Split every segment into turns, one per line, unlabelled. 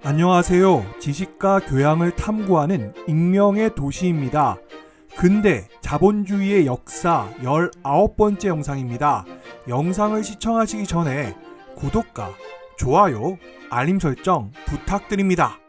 안녕하세요. 지식과 교양을 탐구하는 익명의 도시입니다. 근대 자본주의의 역사 19번째 영상입니다. 영상을 시청하시기 전에 구독과 좋아요, 알림 설정 부탁드립니다.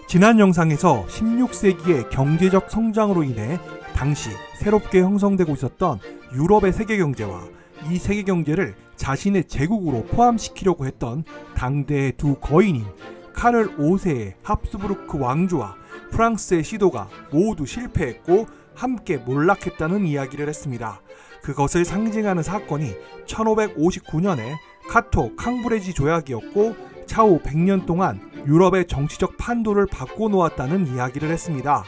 지난 영상에서 16세기의 경제적 성장으로 인해 당시 새롭게 형성되고 있었던 유럽의 세계경제와 이 세계경제를 자신의 제국으로 포함시키려고 했던 당대의 두 거인인 카를 5세의 합스부르크 왕조와 프랑스의 시도가 모두 실패했고 함께 몰락했다는 이야기를 했습니다. 그것을 상징하는 사건이 1559년에 카토 캉브레지 조약이었고 차후 100년 동안 유럽의 정치적 판도를 바꿔놓았다는 이야기를 했습니다.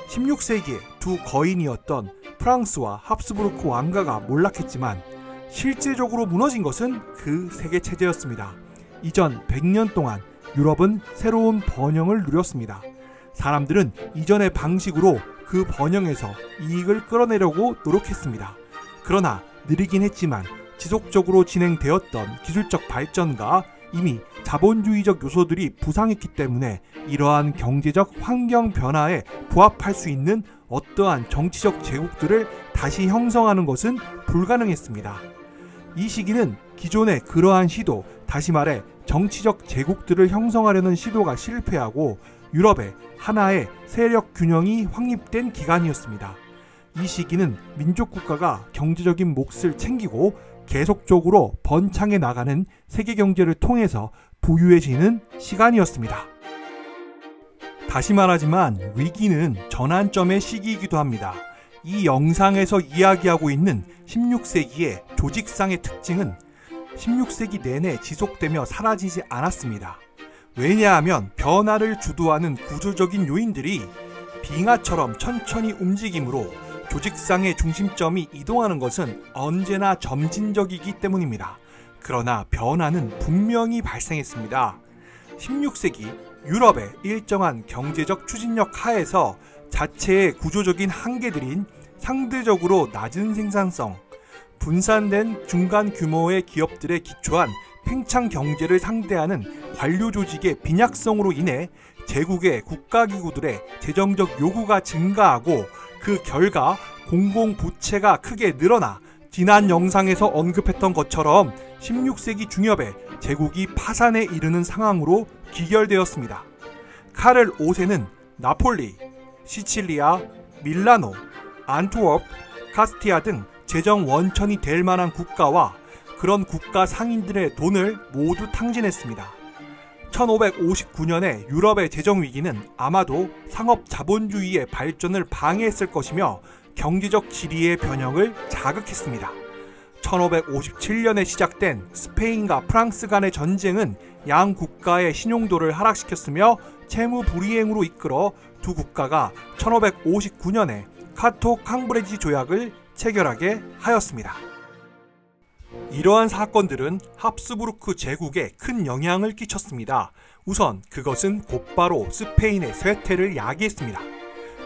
16세기의 두 거인이었던 프랑스와 합스부르크 왕가가 몰락했지만 실제적으로 무너진 것은 그 세계체제였습니다. 이전 100년 동안 유럽은 새로운 번영을 누렸습니다. 사람들은 이전의 방식으로 그 번영에서 이익을 끌어내려고 노력했습니다. 그러나 느리긴 했지만 지속적으로 진행되었던 기술적 발전과 이미 자본주의적 요소들이 부상했기 때문에 이러한 경제적 환경 변화에 부합할 수 있는 어떠한 정치적 제국들을 다시 형성하는 것은 불가능했습니다. 이 시기는 기존의 그러한 시도, 다시 말해 정치적 제국들을 형성하려는 시도가 실패하고 유럽의 하나의 세력 균형이 확립된 기간이었습니다. 이 시기는 민족 국가가 경제적인 몫을 챙기고 계속적으로 번창해 나가는 세계 경제를 통해서 부유해지는 시간이었습니다. 다시 말하지만 위기는 전환점의 시기이기도 합니다. 이 영상에서 이야기하고 있는 16세기의 조직상의 특징은 16세기 내내 지속되며 사라지지 않았습니다. 왜냐하면 변화를 주도하는 구조적인 요인들이 빙하처럼 천천히 움직이므로 조직상의 중심점이 이동하는 것은 언제나 점진적이기 때문입니다. 그러나 변화는 분명히 발생했습니다. 16세기 유럽의 일정한 경제적 추진력 하에서 자체의 구조적인 한계들인 상대적으로 낮은 생산성, 분산된 중간 규모의 기업들에 기초한 팽창 경제를 상대하는 관료 조직의 빈약성으로 인해 제국의 국가기구들의 재정적 요구가 증가하고 그 결과 공공부채가 크게 늘어나 지난 영상에서 언급했던 것처럼 16세기 중엽에 제국이 파산에 이르는 상황으로 귀결되었습니다. 카를 5세는 나폴리, 시칠리아, 밀라노, 안트워프, 카스티아 등 재정 원천이 될 만한 국가와 그런 국가 상인들의 돈을 모두 탕진했습니다. 1559년의 유럽의 재정 위기는 아마도 상업 자본주의의 발전을 방해했을 것이며 경제적 지리의 변형을 자극했습니다. 1557년에 시작된 스페인과 프랑스 간의 전쟁은 양 국가의 신용도를 하락시켰으며 채무 불이행으로 이끌어 두 국가가 1559년에 카토 캉브레지 조약을 체결하게 하였습니다. 이러한 사건들은 합스부르크 제국에 큰 영향을 끼쳤습니다. 우선 그것은 곧바로 스페인의 쇠퇴를 야기했습니다.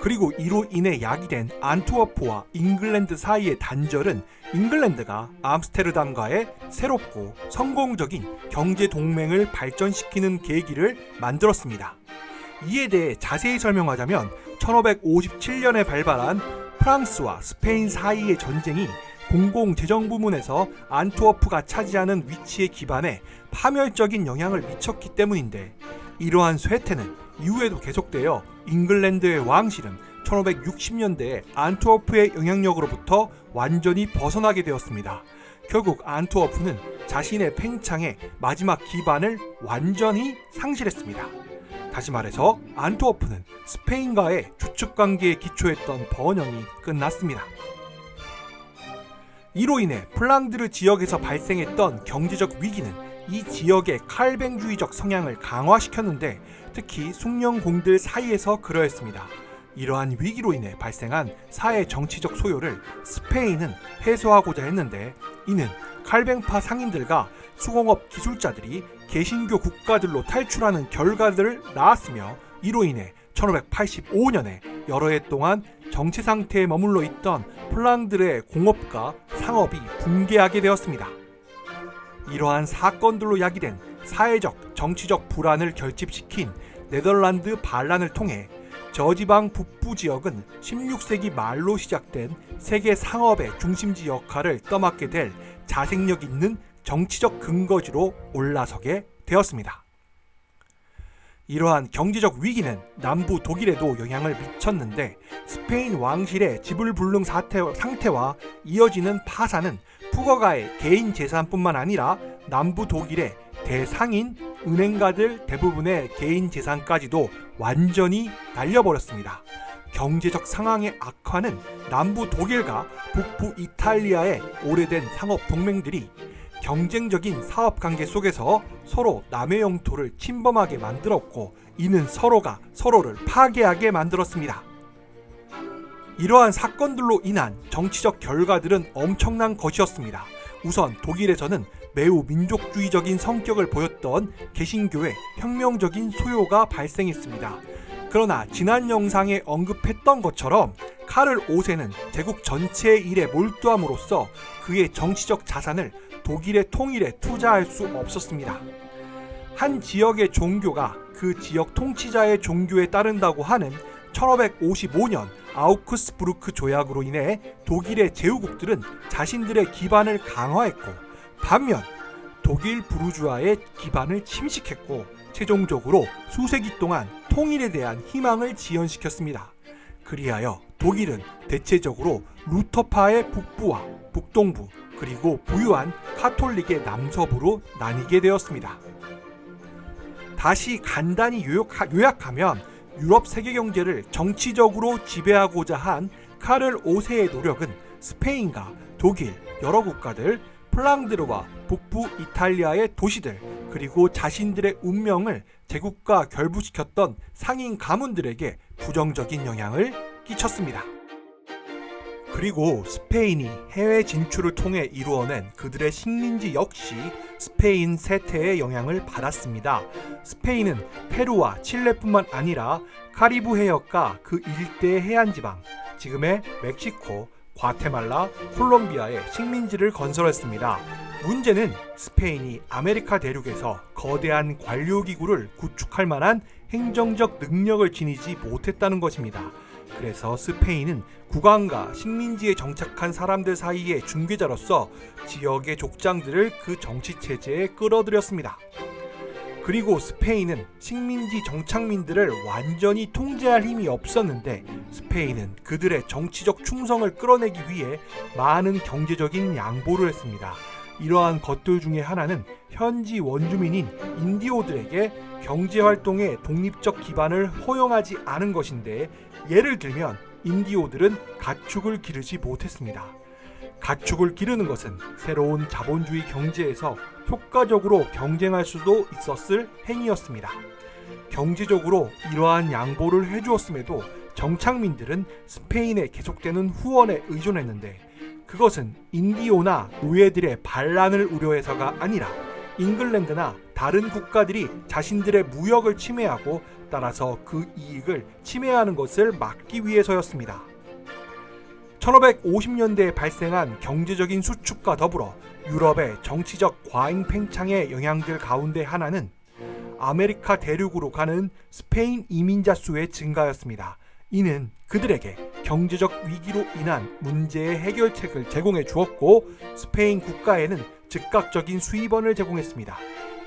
그리고 이로 인해 야기된 안트워프와 잉글랜드 사이의 단절은 잉글랜드가 암스테르담과의 새롭고 성공적인 경제 동맹을 발전시키는 계기를 만들었습니다. 이에 대해 자세히 설명하자면 1557년에 발발한 프랑스와 스페인 사이의 전쟁이 공공재정 부문에서 안트워프가 차지하는 위치에 기반해 파멸적인 영향을 미쳤기 때문인데, 이러한 쇠퇴는 이후에도 계속되어 잉글랜드의 왕실은 1560년대에 안트워프의 영향력으로부터 완전히 벗어나게 되었습니다. 결국 안트워프는 자신의 팽창의 마지막 기반을 완전히 상실했습니다. 다시 말해서 안트워프는 스페인과의 주축관계에 기초했던 번영이 끝났습니다. 이로 인해 플랑드르 지역에서 발생했던 경제적 위기는 이 지역의 칼뱅주의적 성향을 강화시켰는데 특히 숭령공들 사이에서 그러했습니다. 이러한 위기로 인해 발생한 사회 정치적 소요를 스페인은 해소하고자 했는데 이는 칼뱅파 상인들과 수공업 기술자들이 개신교 국가들로 탈출하는 결과들을 낳았으며 이로 인해 1585년에 여러 해 동안 정체 상태에 머물러 있던 플랑드르의 공업과 상업이 붕괴하게 되었습니다. 이러한 사건들로 야기된 사회적, 정치적 불안을 결집시킨 네덜란드 반란을 통해 저지방 북부 지역은 16세기 말로 시작된 세계 상업의 중심지 역할을 떠맡게 될 자생력 있는 정치적 근거지로 올라서게 되었습니다. 이러한 경제적 위기는 남부 독일에도 영향을 미쳤는데 스페인 왕실의 지불불능 상태와 이어지는 파산은 푸거가의 개인 재산뿐만 아니라 남부 독일의 대상인 은행가들 대부분의 개인 재산까지도 완전히 날려버렸습니다. 경제적 상황의 악화는 남부 독일과 북부 이탈리아의 오래된 상업 동맹들이 경쟁적인 사업 관계 속에서 서로 남의 영토를 침범하게 만들었고, 이는 서로가 서로를 파괴하게 만들었습니다. 이러한 사건들로 인한 정치적 결과들은 엄청난 것이었습니다. 우선 독일에서는 매우 민족주의적인 성격을 보였던 개신교의 혁명적인 소요가 발생했습니다. 그러나 지난 영상에 언급했던 것처럼 카를 5세는 제국 전체의 일에 몰두함으로써 그의 정치적 자산을 독일의 통일에 투자할 수 없었습니다. 한 지역의 종교가 그 지역 통치자의 종교에 따른다고 하는 1555년 아우크스부르크 조약으로 인해 독일의 제후국들은 자신들의 기반을 강화했고, 반면 독일 부르주아의 기반을 침식했고, 최종적으로 수세기 동안 통일에 대한 희망을 지연시켰습니다. 그리하여 독일은 대체적으로 루터파의 북부와 북동부, 그리고 부유한 카톨릭의 남서부로 나뉘게 되었습니다. 다시 간단히 요약하면 유럽 세계 경제를 정치적으로 지배하고자 한 카를 5세의 노력은 스페인과 독일, 여러 국가들, 플랑드르와 북부 이탈리아의 도시들, 그리고 자신들의 운명을 제국과 결부시켰던 상인 가문들에게 부정적인 영향을 끼쳤습니다. 그리고 스페인이 해외 진출을 통해 이루어낸 그들의 식민지 역시 스페인 세태의 영향을 받았습니다. 스페인은 페루와 칠레뿐만 아니라 카리브 해역과 그 일대의 해안지방, 지금의 멕시코, 과테말라, 콜롬비아에 식민지를 건설했습니다. 문제는 스페인이 아메리카 대륙에서 거대한 관료기구를 구축할 만한 행정적 능력을 지니지 못했다는 것입니다. 그래서 스페인은 국왕과 식민지에 정착한 사람들 사이의 중개자로서 지역의 족장들을 그 정치체제에 끌어들였습니다. 그리고 스페인은 식민지 정착민들을 완전히 통제할 힘이 없었는데, 스페인은 그들의 정치적 충성을 끌어내기 위해 많은 경제적인 양보를 했습니다. 이러한 것들 중에 하나는 현지 원주민인 인디오들에게 경제활동의 독립적 기반을 허용하지 않은 것인데, 예를 들면 인디오들은 가축을 기르지 못했습니다. 가축을 기르는 것은 새로운 자본주의 경제에서 효과적으로 경쟁할 수도 있었을 행위였습니다. 경제적으로 이러한 양보를 해주었음에도 정착민들은 스페인에 계속되는 후원에 의존했는데, 그것은 인디오나 노예들의 반란을 우려해서가 아니라 잉글랜드나 다른 국가들이 자신들의 무역을 침해하고 따라서 그 이익을 침해하는 것을 막기 위해서였습니다. 1550년대에 발생한 경제적인 수축과 더불어 유럽의 정치적 과잉 팽창의 영향들 가운데 하나는 아메리카 대륙으로 가는 스페인 이민자 수의 증가였습니다. 이는 그들에게 경제적 위기로 인한 문제의 해결책을 제공해 주었고, 스페인 국가에는 즉각적인 수입원을 제공했습니다.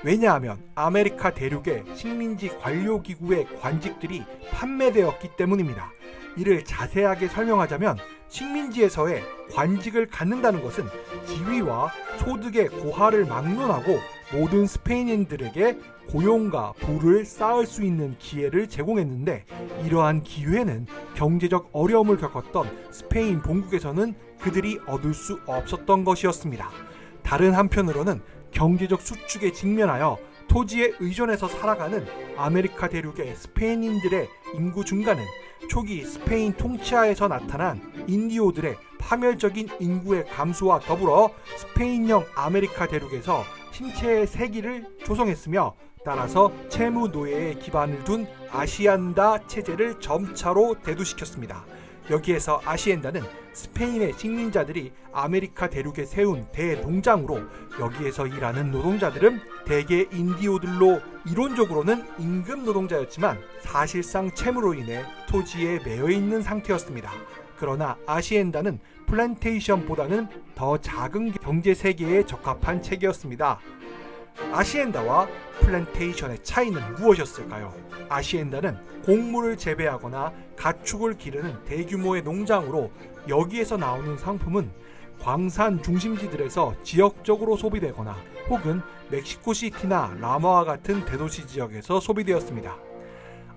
왜냐하면 아메리카 대륙의 식민지 관료기구의 관직들이 판매되었기 때문입니다. 이를 자세하게 설명하자면, 식민지에서의 관직을 갖는다는 것은 지위와 소득의 고하를 막론하고 모든 스페인인들에게 고용과 부를 쌓을 수 있는 기회를 제공했는데, 이러한 기회는 경제적 어려움을 겪었던 스페인 본국에서는 그들이 얻을 수 없었던 것이었습니다. 다른 한편으로는 경제적 수축에 직면하여 토지에 의존해서 살아가는 아메리카 대륙의 스페인인들의 인구 증가는 초기 스페인 통치하에서 나타난 인디오들의 파멸적인 인구의 감소와 더불어 스페인형 아메리카 대륙에서 신체의 세기를 조성했으며, 따라서 채무 노예에 기반을 둔 아시안다 체제를 점차로 대두시켰습니다. 여기에서 아시엔다는 스페인의 식민자들이 아메리카 대륙에 세운 대농장으로 여기에서 일하는 노동자들은 대개 인디오들로 이론적으로는 임금 노동자였지만 사실상 채무로 인해 토지에 매여 있는 상태였습니다. 그러나 아시엔다는 플랜테이션보다는 더 작은 경제 세계에 적합한 체계였습니다. 아시엔다와 플랜테이션의 차이는 무엇이었을까요? 아시엔다는 곡물을 재배하거나 가축을 기르는 대규모의 농장으로 여기에서 나오는 상품은 광산 중심지들에서 지역적으로 소비되거나 혹은 멕시코시티나 라마와 같은 대도시 지역에서 소비되었습니다.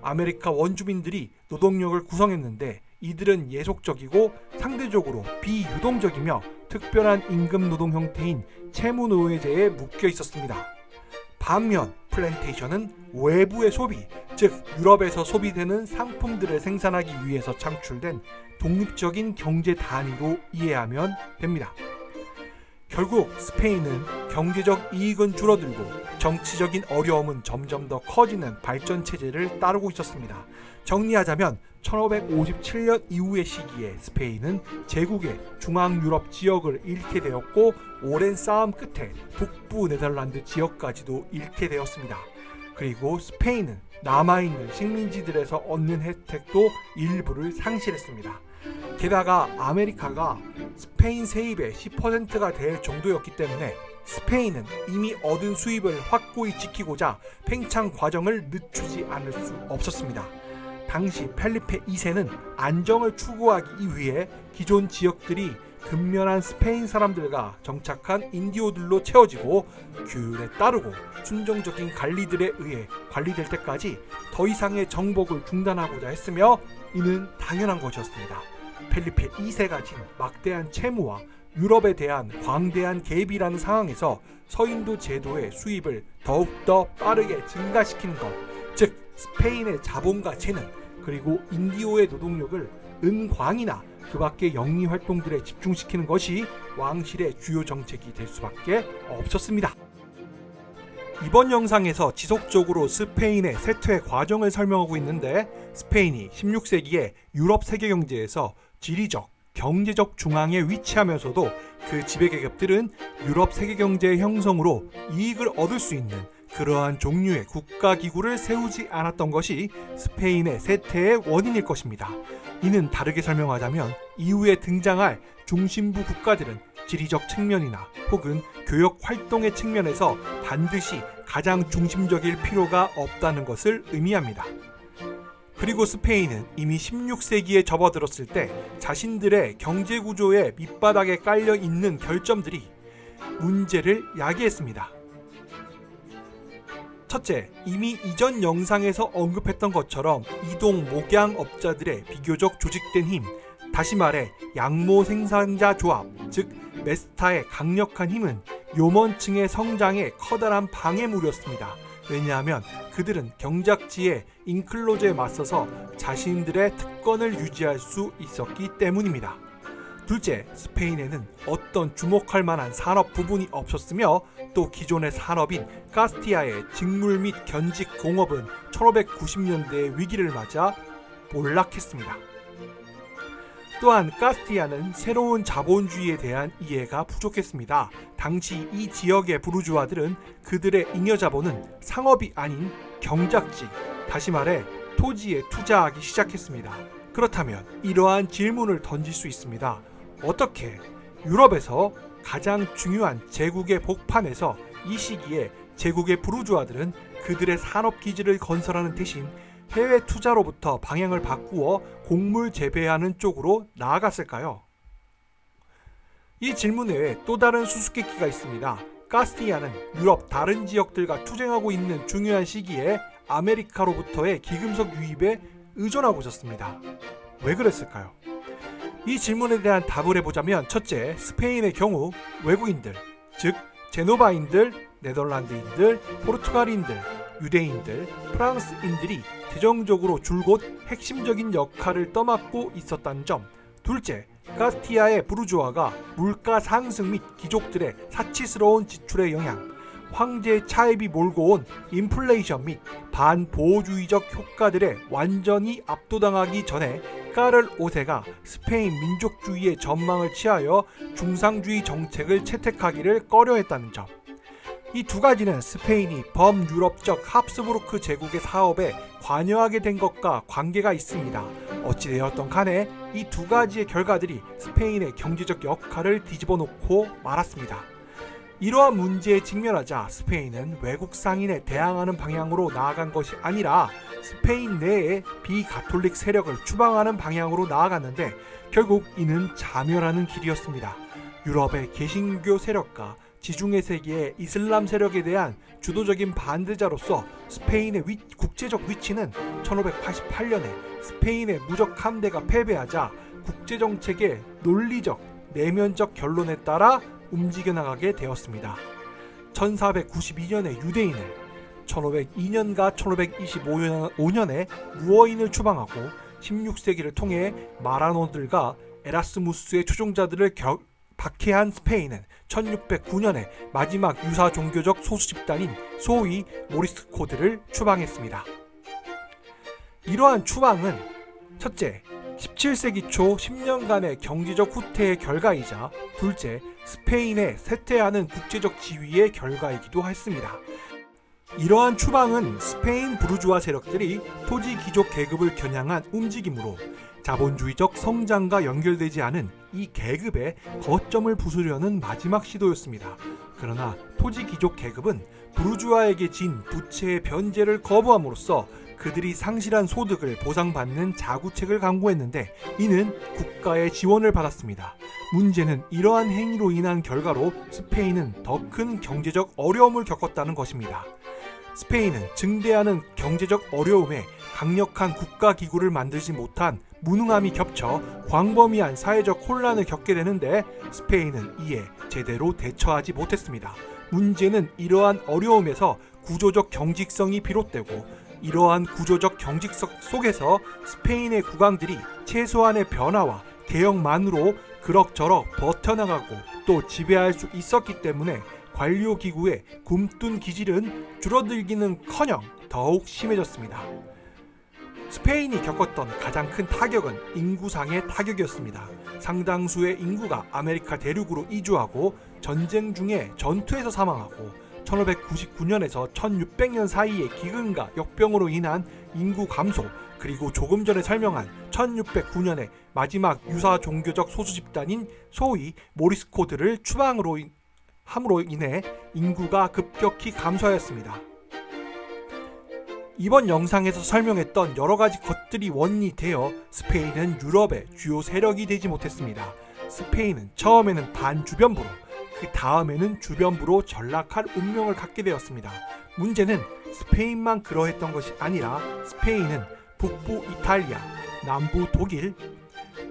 아메리카 원주민들이 노동력을 구성했는데 이들은 예속적이고 상대적으로 비유동적이며 특별한 임금 노동 형태인 채무노예제에 묶여 있었습니다. 반면 플랜테이션은 외부의 소비, 즉 유럽에서 소비되는 상품들을 생산하기 위해서 창출된 독립적인 경제 단위로 이해하면 됩니다. 결국 스페인은 경제적 이익은 줄어들고 정치적인 어려움은 점점 더 커지는 발전 체제를 따르고 있었습니다. 정리하자면 1557년 이후의 시기에 스페인은 제국의 중앙유럽 지역을 잃게 되었고 오랜 싸움 끝에 북부 네덜란드 지역까지도 잃게 되었습니다. 그리고 스페인은 남아있는 식민지들에서 얻는 혜택도 일부를 상실했습니다. 게다가 아메리카가 스페인 세입의 10%가 될 정도였기 때문에 스페인은 이미 얻은 수입을 확고히 지키고자 팽창 과정을 늦추지 않을 수 없었습니다. 당시 펠리페 2세는 안정을 추구하기 위해 기존 지역들이 근면한 스페인 사람들과 정착한 인디오들로 채워지고 규율에 따르고 순종적인 관리들에 의해 관리될 때까지 더 이상의 정복을 중단하고자 했으며 이는 당연한 것이었습니다. 펠리페 2세가 진 막대한 채무와 유럽에 대한 광대한 개입이라는 상황에서 서인도 제도의 수입을 더욱더 빠르게 증가시키는 것, 즉 스페인의 자본과 재능 그리고 인디오의 노동력을 은광이나 그 밖의 영리 활동들에 집중시키는 것이 왕실의 주요 정책이 될 수밖에 없었습니다. 이번 영상에서 지속적으로 스페인의 쇠퇴 과정을 설명하고 있는데 스페인이 16세기에 유럽 세계 경제에서 지리적, 경제적 중앙에 위치하면서도 그 지배계급들은 유럽 세계 경제의 형성으로 이익을 얻을 수 있는 그러한 종류의 국가기구를 세우지 않았던 것이 스페인의 쇠퇴의 원인일 것입니다. 이는 다르게 설명하자면 이후에 등장할 중심부 국가들은 지리적 측면이나 혹은 교역 활동의 측면에서 반드시 가장 중심적일 필요가 없다는 것을 의미합니다. 그리고 스페인은 이미 16세기에 접어들었을 때 자신들의 경제구조의 밑바닥에 깔려 있는 결점들이 문제를 야기했습니다. 첫째, 이미 이전 영상에서 언급했던 것처럼 이동 목양업자들의 비교적 조직된 힘, 다시 말해 양모 생산자 조합, 즉 메스타의 강력한 힘은 요먼층의 성장에 커다란 방해물이었습니다. 왜냐하면 그들은 경작지의 인클로즈에 맞서서 자신들의 특권을 유지할 수 있었기 때문입니다. 둘째, 스페인에는 어떤 주목할 만한 산업 부분이 없었으며 또 기존의 산업인 카스티아의 직물 및 견직 공업은 1590년대의 위기를 맞아 몰락했습니다. 또한 카스티아는 새로운 자본주의에 대한 이해가 부족했습니다. 당시 이 지역의 부르주아들은 그들의 잉여 자본은 상업이 아닌 경작지, 다시 말해 토지에 투자하기 시작했습니다. 그렇다면 이러한 질문을 던질 수 있습니다. 어떻게 유럽에서 가장 중요한 제국의 복판에서 이 시기에 제국의 부르주아들은 그들의 산업기지를 건설하는 대신 해외 투자로부터 방향을 바꾸어 곡물 재배하는 쪽으로 나아갔을까요? 이 질문 외에 또 다른 수수께끼가 있습니다. 카스티아는 유럽 다른 지역들과 투쟁하고 있는 중요한 시기에 아메리카로부터의 기금속 유입에 의존하고 있었습니다. 왜 그랬을까요? 이 질문에 대한 답을 해보자면 첫째, 스페인의 경우 외국인들, 즉 제노바인들, 네덜란드인들, 포르투갈인들, 유대인들, 프랑스인들이 재정적으로 줄곧 핵심적인 역할을 떠맡고 있었다는 점. 둘째, 카스티아의 부르주아가 물가 상승 및 귀족들의 사치스러운 지출의 영향, 황제 차입이 몰고 온 인플레이션 및 반보호주의적 효과들에 완전히 압도당하기 전에 까를 5세가 스페인 민족주의의 전망을 취하여 중상주의 정책을 채택하기를 꺼려했다는 점. 이 두 가지는 스페인이 범유럽적 합스부르크 제국의 사업에 관여하게 된 것과 관계가 있습니다. 어찌되었던 간에 이 두 가지의 결과들이 스페인의 경제적 역할을 뒤집어 놓고 말았습니다. 이러한 문제에 직면하자 스페인은 외국 상인에 대항하는 방향으로 나아간 것이 아니라 스페인 내에 비가톨릭 세력을 추방하는 방향으로 나아갔는데 결국 이는 자멸하는 길이었습니다. 유럽의 개신교 세력과 지중해 세계의 이슬람 세력에 대한 주도적인 반대자로서 스페인의 국제적 위치는 1588년에 스페인의 무적 함대가 패배하자 국제정책의 논리적, 내면적 결론에 따라 움직여 나가게 되었습니다. 1492년에 유대인을, 1502년과 1525년에 무어인을 추방하고 16세기를 통해 마라노들과 에라스무스의 추종자들을 박해한 스페인은 1609년에 마지막 유사 종교적 소수 집단인 소위 모리스코들을 추방했습니다. 이러한 추방은 첫째, 17세기 초 10년간의 경제적 후퇴의 결과이자 둘째, 스페인의 쇠퇴하는 국제적 지위의 결과이기도 했습니다. 이러한 추방은 스페인 부르주아 세력들이 토지 귀족 계급을 겨냥한 움직임으로 자본주의적 성장과 연결되지 않은 이 계급의 거점을 부수려는 마지막 시도였습니다. 그러나 토지 귀족 계급은 부르주아에게 진 부채의 변제를 거부함으로써 그들이 상실한 소득을 보상받는 자구책을 강구했는데 이는 국가의 지원을 받았습니다. 문제는 이러한 행위로 인한 결과로 스페인은 더 큰 경제적 어려움을 겪었다는 것입니다. 스페인은 증대하는 경제적 어려움에 강력한 국가기구를 만들지 못한 무능함이 겹쳐 광범위한 사회적 혼란을 겪게 되는데 스페인은 이에 제대로 대처하지 못했습니다. 문제는 이러한 어려움에서 구조적 경직성이 비롯되고 이러한 구조적 경직성 속에서 스페인의 국왕들이 최소한의 변화와 개혁만으로 그럭저럭 버텨나가고 또 지배할 수 있었기 때문에 관료기구의 굼뜬 기질은 줄어들기는커녕 더욱 심해졌습니다. 스페인이 겪었던 가장 큰 타격은 인구상의 타격이었습니다. 상당수의 인구가 아메리카 대륙으로 이주하고 전쟁 중에 전투에서 사망하고 1599년에서 1600년 사이의 기근과 역병으로 인한 인구 감소, 그리고 조금 전에 설명한 1609년의 마지막 유사 종교적 소수 집단인 소위 모리스코들을 함으로 인해 인구가 급격히 감소하였습니다. 이번 영상에서 설명했던 여러가지 것들이 원인이 되어 스페인은 유럽의 주요 세력이 되지 못했습니다. 스페인은 처음에는 반주변부로, 그 다음에는 주변부로 전락할 운명을 갖게 되었습니다. 문제는 스페인만 그러했던 것이 아니라 스페인은 북부 이탈리아, 남부 독일,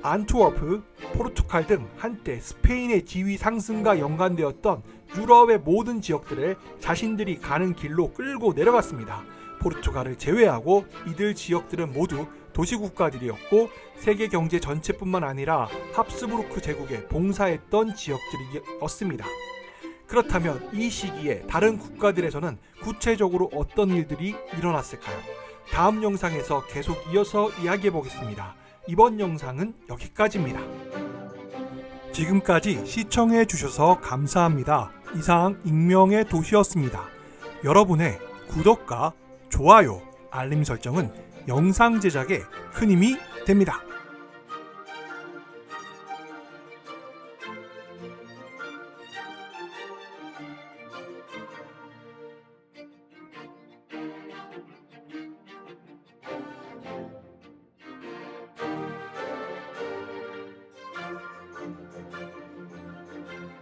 안트워프, 포르투갈 등 한때 스페인의 지위 상승과 연관되었던 유럽의 모든 지역들을 자신들이 가는 길로 끌고 내려갔습니다. 포르투갈을 제외하고 이들 지역들은 모두 도시국가들이었고 세계 경제 전체뿐만 아니라 합스부르크 제국에 봉사했던 지역들이었습니다. 그렇다면 이 시기에 다른 국가들에서는 구체적으로 어떤 일들이 일어났을까요? 다음 영상에서 계속 이어서 이야기해 보겠습니다. 이번 영상은 여기까지입니다. 지금까지 시청해 주셔서 감사합니다. 이상 익명의 도시였습니다. 여러분의 구독과 좋아요, 알림 설정은 영상 제작에 큰 힘이 됩니다.